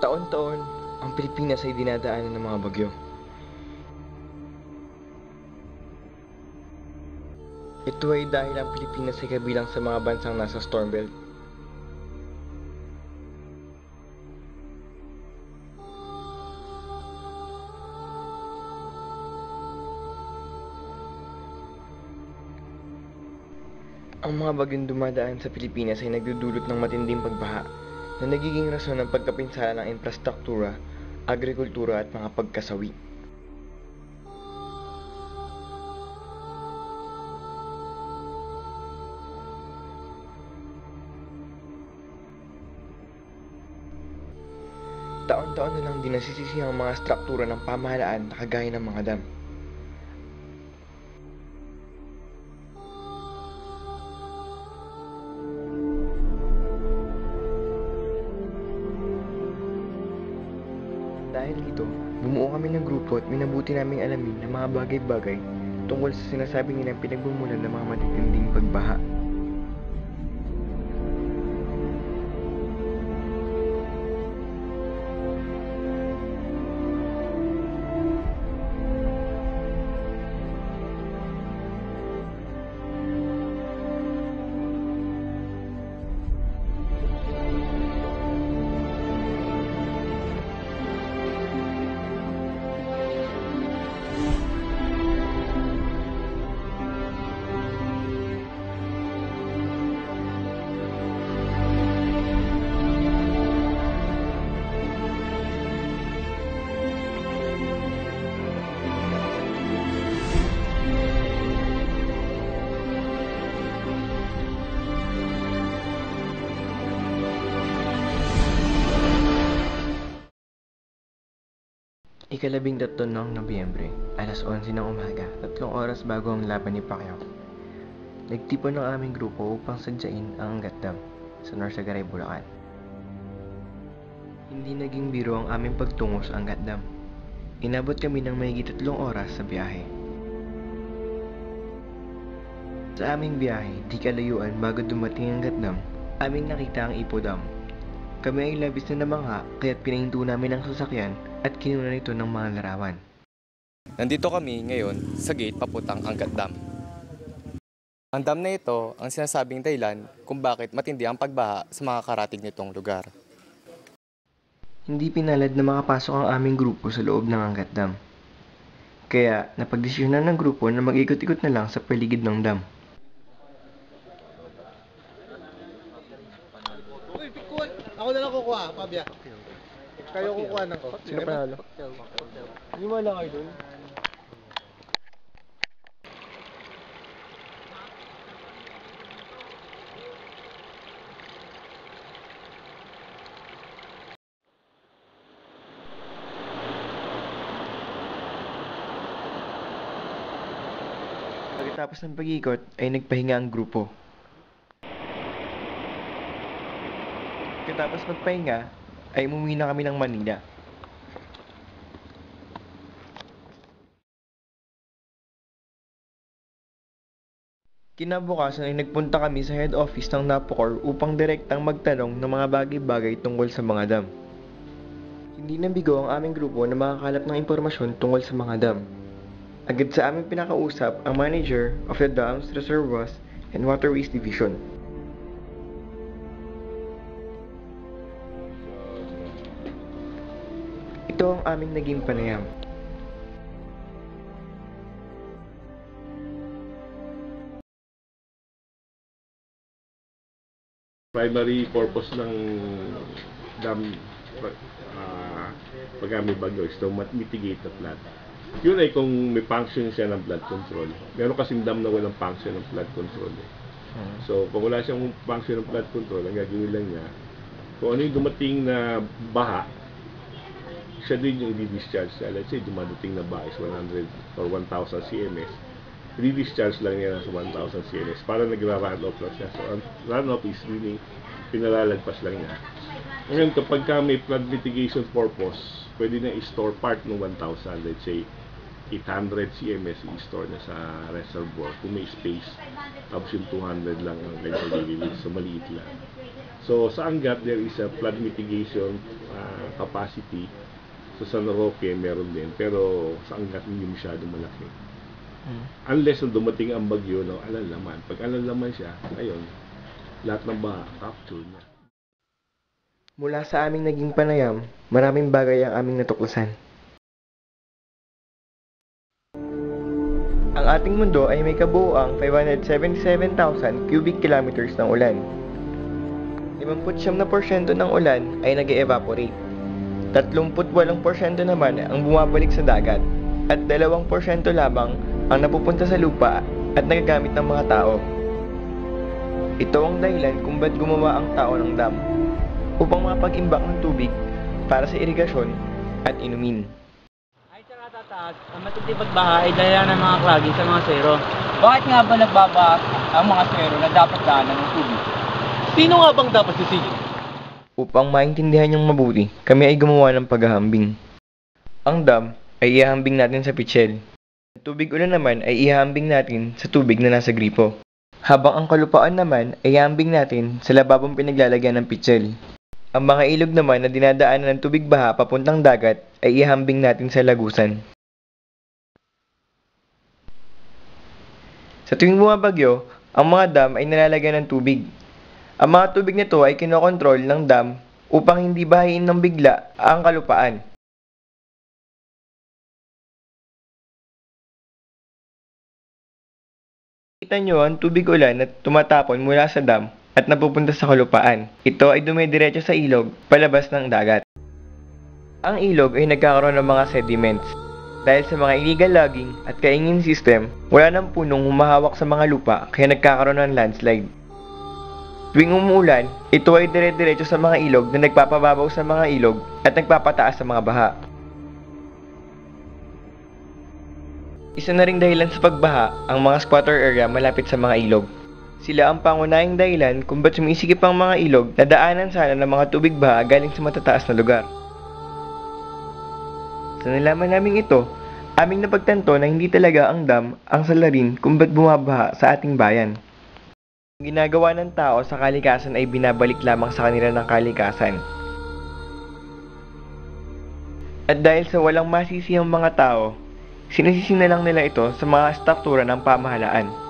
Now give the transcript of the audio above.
Taon-taon, ang Pilipinas ay dinadaanan ng mga bagyo. Ito ay dahil ang Pilipinas ay kabilang sa mga bansang nasa storm belt. Ang mga bagyong dumadaan sa Pilipinas ay nagdudulot ng matinding pagbaha na nagiging rason ng pagkapinsala ng infrastruktura, agrikultura at mga pagkasawi. Taon-taon na lang din nasisisi ang mga struktura ng pamahalaan na kagaya ng mga dam. Dahil dito, bumuo kami ng grupo at minabuti naming alamin ng mga bagay-bagay tungkol sa sinasabing nilang pinagmumulan ng mga matitinding pagbaha. Ika-13 ng Nobyembre, alas 11 ng umaga, 3 oras bago ang laban ni Pacquiao. Nagtipon ng aming grupo upang sadyain ang Angat Dam sa Norsagaray, Bulacan. Hindi naging biro ang aming pagtungo sa Angat Dam. Inabot kami ng mahigit 3 oras sa biyahe. Sa aming biyahe, di kalayuan bago dumating ang Angat Dam, aming nakita ang Ipo Dam. Kami ay labis na namangha kaya't pinahinto namin ang sasakyan at kinuna nito ng mga larawan. Nandito kami ngayon sa gate papuntang Angat Dam. Ang dam na ito ang sinasabing dahilan kung bakit matindi ang pagbaha sa mga karating nitong lugar. Hindi pinalad na makapasok ang aming grupo sa loob ng Angat Dam. Kaya napagdesisyonan ng grupo na mag-ikot-ikot na lang sa paligid ng dam. Ako na lang kukuha, Pabia. Kayo kukuha ng ko. Sino panalo? Hindi mo lang kayo dun. Pagkatapos ng pag-ikot ay nagpahinga ang grupo. Pagkatapos magpahinga ay umuwi na kami ng Manila. Kinabukasan ay nagpunta kami sa head office ng Napocor upang direktang magtanong ng mga bagay-bagay tungkol sa mga dam. Hindi nabigo ang aming grupo na makakalap ng impormasyon tungkol sa mga dam. Agad sa aming pinakausap ang manager of the Dams, Reservoirs, and Waterways Division. Ito ang aming naging panayam. Primary purpose ng dam pag may bagyo is to mitigate the flood. Yun ay kung may function siya ng flood control. Meron kasing dam na walang function ng flood control. So, kung wala siyang function ng flood control, ang gagawin lang niya, kung ano yung dumating na baha, siya din yung i-discharge. Let's say, dumadating na baha is 100 or 1,000 cms. I-discharge lang niya sa 1,000 cms para nagra-run off lang siya. So, ang run off is really pinalalagpas lang niya. Ngayon, kapag may flood mitigation purpose, pwede na i-store part ng 1,000. Let's say, 800 cms i-store na sa reservoir kung may space. Tapos yung 200 lang ang kanyang i-release. So, maliit lang. So, sa Angat, there is a flood mitigation capacity. So sa Roque meron din, pero sa Angat hindi masyadong malaki. Unless nung dumating ang bagyo ng Alalaman. Pag Alalaman siya, ayun, lahat ng baha capture niya. Mula sa aming naging panayam, maraming bagay ang aming natuklasan. Ang ating mundo ay may kabuuang 577,000 cubic kilometers ng ulan. 59% ng ulan ay nag-evaporate. 38% naman ang bumabalik sa dagat. At 2% lamang ang napupunta sa lupa at nagagamit ng mga tao. Ito ang dahilan kung ba't gumawa ang tao ng dam, upang mapag-imbak ng tubig para sa irigasyon at inumin. Ay sa katataas, ang matinding pagbaha ay dala ng mga clogging sa mga sero. Bakit nga ba nagbabaha ang mga sero na dapat daanan ng tubig? Sino nga bang dapat sisihin? Upang maintindihan niyong mabuti, kami ay gumawa ng paghahambing. Ang dam ay ihahambing natin sa pitsil. Ang tubig ulan naman ay ihahambing natin sa tubig na nasa gripo. Habang ang kalupaan naman ay ihahambing natin sa lababong pinaglalagyan ng pitsil. Ang mga ilog naman na dinadaanan ng tubig baha papuntang dagat ay ihahambing natin sa lagusan. Sa tuwing bumabagyo, ang mga dam ay nilalagyan ng tubig. Ang mga tubig nito ay kinokontrol ng dam upang hindi bahain ng bigla ang kalupaan. Kita nyo ang tubig ulan na tumatapon mula sa dam at napupunta sa kalupaan. Ito ay dumidiretso sa ilog palabas ng dagat. Ang ilog ay nagkakaroon ng mga sediments. Dahil sa mga illegal logging at kaingin system, wala nang punong humahawak sa mga lupa kaya nagkakaroon ng landslide. Tuwing umuulan, ito ay dire-diretso sa mga ilog na nagpapababaw sa mga ilog at nagpapataas sa mga baha. Isa na ring dahilan sa pagbaha ang mga squatter area malapit sa mga ilog. Sila ang pangunahing dahilan kung ba't sumisikip ang mga ilog na daanan sana ng mga tubig baha galing sa matataas na lugar. Sa nalaman namin ito, aming napagtanto na hindi talaga ang dam ang salarin kung ba't bumabaha sa ating bayan. Ang ginagawa ng tao sa kalikasan ay binabalik lamang sa kanila ng kalikasan. At dahil sa walang masisihang mga tao, sinisisi na lang nila ito sa mga struktura ng pamahalaan.